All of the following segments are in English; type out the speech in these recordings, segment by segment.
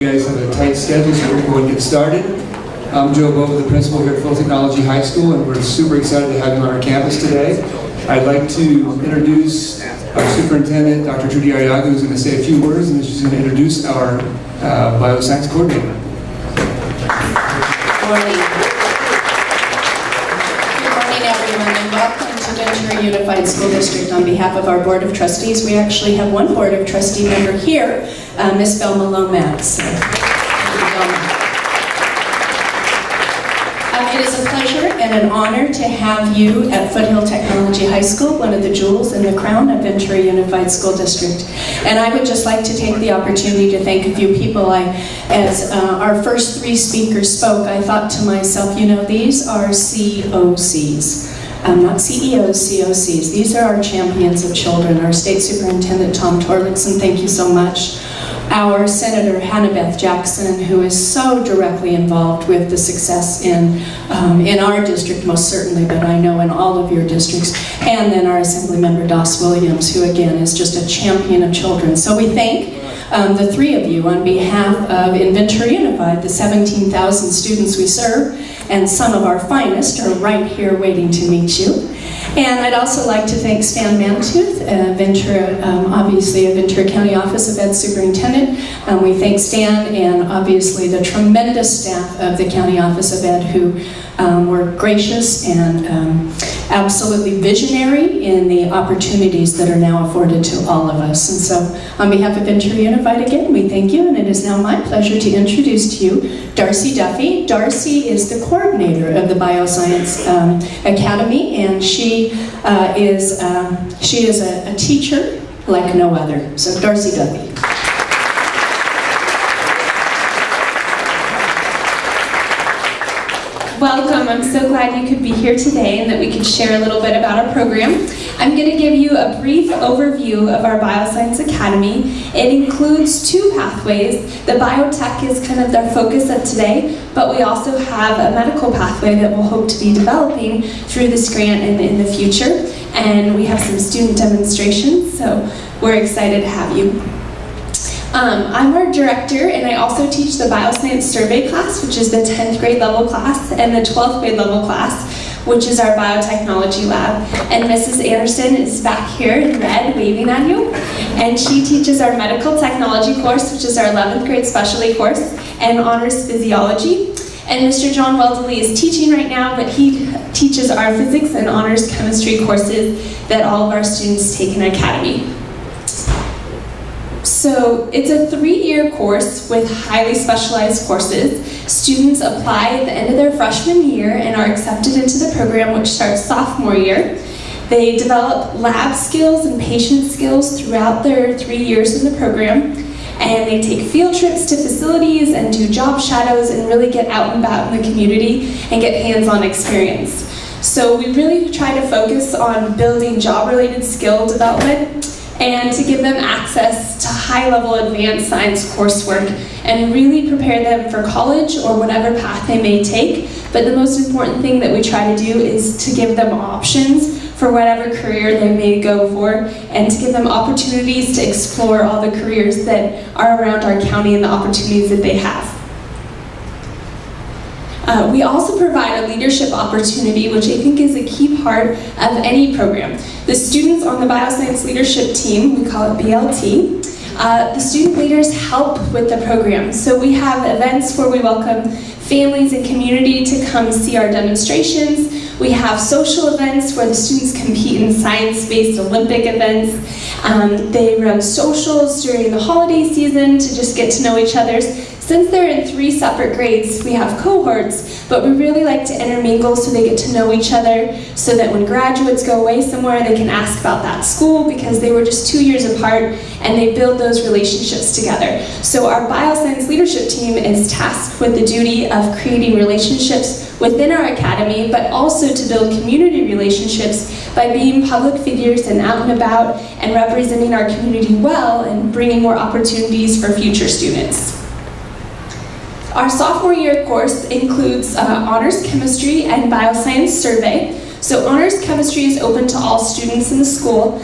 You guys have a tight schedule, so we're going to get started. I'm Joe Bova, the principal here at Foothill Technology High School, and we're super excited to have you on our campus today. I'd like to introduce our superintendent, Dr. Trudy Arriaga, who's going to say a few words, and then she's going to introduce our bioscience coordinator. Good morning, everyone, and welcome to Ventura Unified School District. On behalf of our Board of Trustees, we actually have one Board of Trustee member here, Ms. Belma Lomax. It is a pleasure and an honor to have you at Foothill Technology High School, one of the jewels in the crown of Ventura Unified School District. And I would just like to take the opportunity to thank a few people. As our first three speakers spoke, I thought to myself, you know, these are COCs. Not CEOs, COCs. These are our champions of children. Our State Superintendent, Tom Torlickson, thank you so much. Our Senator Hannah-Beth Jackson, who is so directly involved with the success in our district, most certainly, but I know in all of your districts. And then our Assembly Member Doss Williams, who again is just a champion of children. So we thank the three of you on behalf of Ventura Unified, the 17,000 students we serve, and some of our finest are right here waiting to meet you. And I'd also like to thank Stan Mantooth, obviously a Ventura County Office of Ed Superintendent. We thank Stan and obviously the tremendous staff of the County Office of Ed who were gracious and absolutely visionary in the opportunities that are now afforded to all of us. And so on behalf of Ventura Unified again, we thank you, and it is now my pleasure to introduce to you Darcy Duffy. Darcy is the coordinator of the Bioscience Academy, and she is a teacher like no other. So Darcy Duffy. Welcome. I'm so glad you could be here today and that we could share a little bit about our program. I'm going to give you a brief overview of our Bioscience Academy. It includes two pathways. The biotech is kind of their focus of today, but we also have a medical pathway that we'll hope to be developing through this grant and in the future. And we have some student demonstrations, so we're excited to have you. I'm our director, and I also teach the Bioscience Survey class, which is the 10th grade level class, and the 12th grade level class, which is our biotechnology lab. And Mrs. Anderson is back here in red, waving at you. And she teaches our medical technology course, which is our 11th grade specialty course, and honors physiology. And Mr. John Weldeley is teaching right now, but he teaches our physics and honors chemistry courses that all of our students take in Academy. So it's a 3-year course with highly specialized courses. Students apply at the end of their freshman year and are accepted into the program, which starts sophomore year. They develop lab skills and patient skills throughout their 3 years in the program. And they take field trips to facilities and do job shadows and really get out and about in the community and get hands-on experience. So we really try to focus on building job-related skill development and to give them access to high-level advanced science coursework and really prepare them for college or whatever path they may take. But the most important thing that we try to do is to give them options for whatever career they may go for, and to give them opportunities to explore all the careers that are around our county and the opportunities that they have. We also provide a leadership opportunity, which I think is a key part of any program. The students on the Bioscience Leadership Team, we call it BLT, the student leaders help with the program. So we have events where we welcome families and community to come see our demonstrations. We have social events where the students compete in science-based Olympic events. They run socials during the holiday season to just get to know each other. Since they're in 3 separate grades, we have cohorts, but we really like to intermingle so they get to know each other, so that when graduates go away somewhere, they can ask about that school because they were just 2 years apart, and they build those relationships together. So our Bioscience Leadership Team is tasked with the duty of creating relationships within our academy, but also to build community relationships by being public figures and out and about and representing our community well and bringing more opportunities for future students. Our sophomore year course includes honors chemistry and bioscience survey. So honors chemistry is open to all students in the school.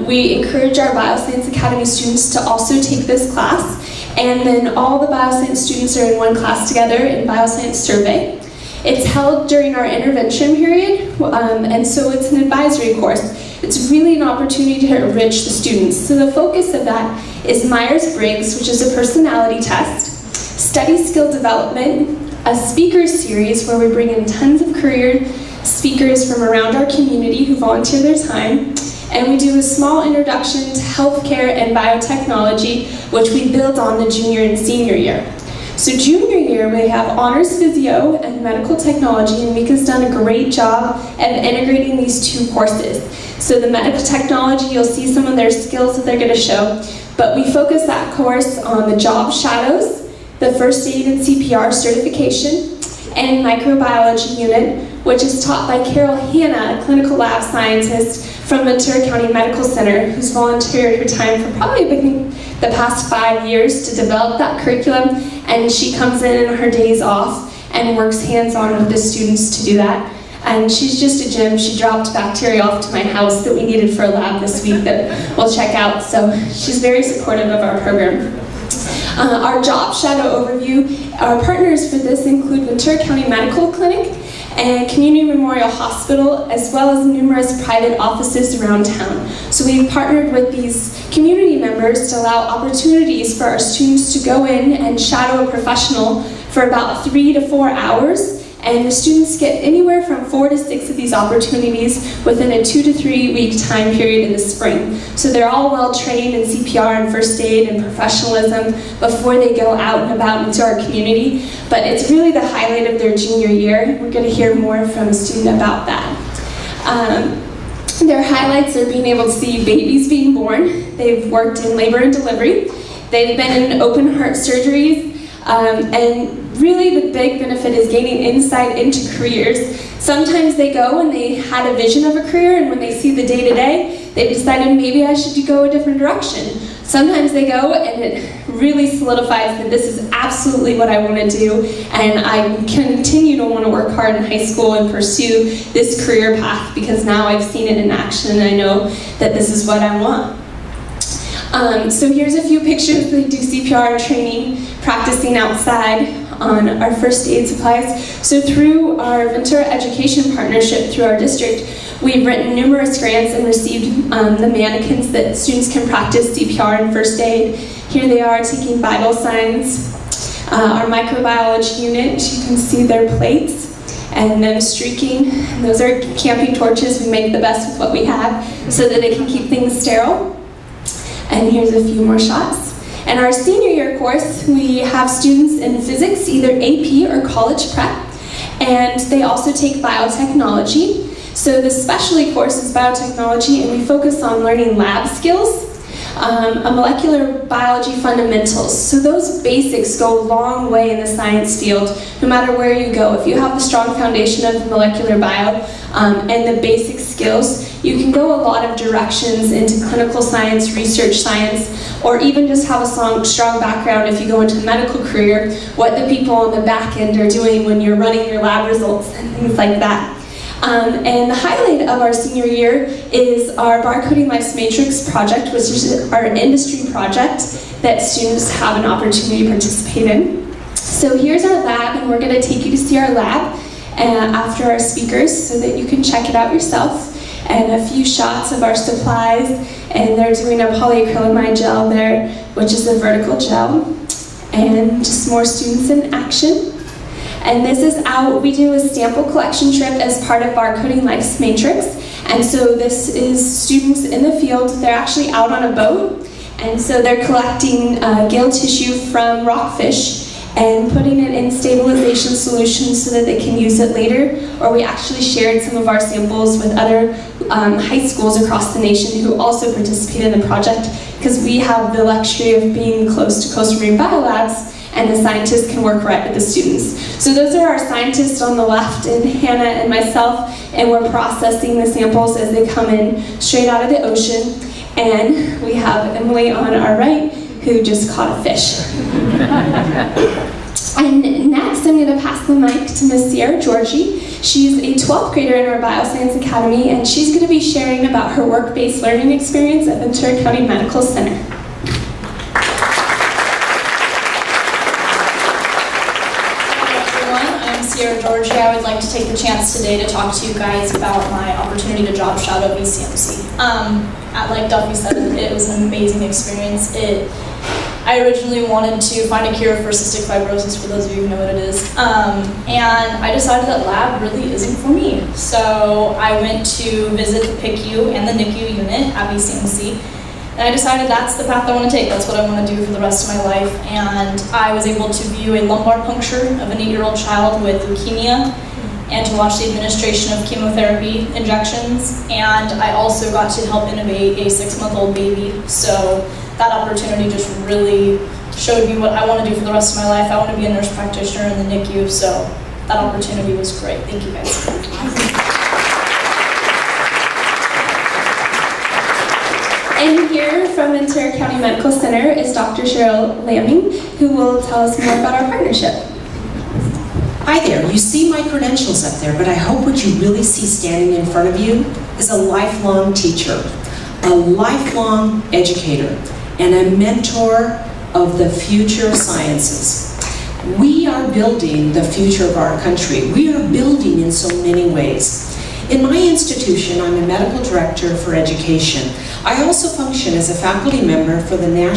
We encourage our Bioscience Academy students to also take this class. And then all the bioscience students are in one class together in bioscience survey. It's held during our intervention period, and so it's an advisory course. It's really an opportunity to enrich the students. So the focus of that is Myers-Briggs, which is a personality test, study skill development, a speaker series where we bring in tons of career speakers from around our community who volunteer their time, and we do a small introduction to healthcare and biotechnology, which we build on the junior and senior year. So junior year, we have honors physio and medical technology, and Mika's done a great job at integrating these two courses. So the medical technology, you'll see some of their skills that they're going to show, but we focus that course on the job shadows, the first aid and CPR certification, and microbiology unit, which is taught by Carol Hanna, a clinical lab scientist from Ventura County Medical Center, who's volunteered her time for probably the past 5 years to develop that curriculum, and she comes in her days off and works hands-on with the students to do that. And she's just a gem. She dropped bacteria off to my house that we needed for a lab this week that we'll check out, so she's very supportive of our program. Our job shadow overview, our partners for this include Ventura County Medical Clinic and Community Memorial Hospital, as well as numerous private offices around town. So we've partnered with these community members to allow opportunities for our students to go in and shadow a professional for about 3 to 4 hours. And the students get anywhere from 4 to 6 of these opportunities within a 2 to 3 week time period in the spring. So they're all well trained in CPR and first aid and professionalism before they go out and about into our community. But it's really the highlight of their junior year. We're going to hear more from a student about that. Their highlights are being able to see babies being born. They've worked in labor and delivery. They've been in open heart surgeries. And really the big benefit is gaining insight into careers. Sometimes they go and they had a vision of a career, and when they see the day-to-day, they've decided maybe I should go a different direction. Sometimes they go and it really solidifies that this is absolutely what I want to do, and I continue to want to work hard in high school and pursue this career path because now I've seen it in action and I know that this is what I want. So here's a few pictures. They do CPR training, practicing outside on our first aid supplies. So through our Ventura Education Partnership through our district, we've written numerous grants and received the mannequins that students can practice CPR and first aid. Here they are taking vital signs. Our microbiology unit, you can see their plates and them streaking. Those are camping torches. We make the best with what we have so that they can keep things sterile. And here's a few more shots. In our senior year course, we have students in physics, either AP or college prep, and they also take biotechnology. So the specialty course is biotechnology, and we focus on learning lab skills, a molecular biology fundamentals. So those basics go a long way in the science field, no matter where you go. If you have the strong foundation of molecular bio and the basic skills, you can go a lot of directions into clinical science, research science, or even just have a strong background if you go into a medical career, what the people on the back end are doing when you're running your lab results and things like that. And the highlight of our senior year is our Barcoding Life's Matrix project, which is our industry project that students have an opportunity to participate in. So here's our lab, and we're going to take you to see our lab after our speakers so that you can check it out yourself. And a few shots of our supplies, and they're doing a polyacrylamide gel there, which is a vertical gel, and just more students in action. And this is out, we do a sample collection trip as part of Barcoding Life's Matrix. And so this is students in the field, they're actually out on a boat, and so they're collecting gill tissue from rockfish and putting it in stabilization solutions so that they can use it later. Or we actually shared some of our samples with other high schools across the nation who also participated in the project, because we have the luxury of being close to Coastal Marine Biolabs, and the scientists can work right with the students. So those are our scientists on the left, and Hannah and myself, and we're processing the samples as they come in straight out of the ocean. And we have Emily on our right, who just caught a fish. And next, I'm going to pass the mic to Miss Sierra Georgie. She's a 12th grader in our Bioscience Academy, and she's going to be sharing about her work-based learning experience at Ventura County Medical Center. Sierra, Georgia. I would like to take the chance today to talk to you guys about my opportunity to job shadow at ECMC. Like Duffy said, it was an amazing experience. I originally wanted to find a cure for cystic fibrosis, for those of you who know what it is, and I decided that lab really isn't for me. So I went to visit the PICU and the NICU unit at ECMC, and I decided that's the path I want to take. That's what I want to do for the rest of my life. And I was able to view a lumbar puncture of an 8-year-old child with leukemia and to watch the administration of chemotherapy injections. And I also got to help innovate a 6-month-old baby. So that opportunity just really showed me what I want to do for the rest of my life. I want to be a nurse practitioner in the NICU. So that opportunity was great. Thank you guys. And here from Ventura County Medical Center is Dr. Cheryl Lamming, who will tell us more about our partnership. Hi there, you see my credentials up there, but I hope what you really see standing in front of you is a lifelong teacher, a lifelong educator, and a mentor of the future sciences. We are building the future of our country. We are building in so many ways. In my institution, I'm a medical director for education. I also function as a faculty member for the National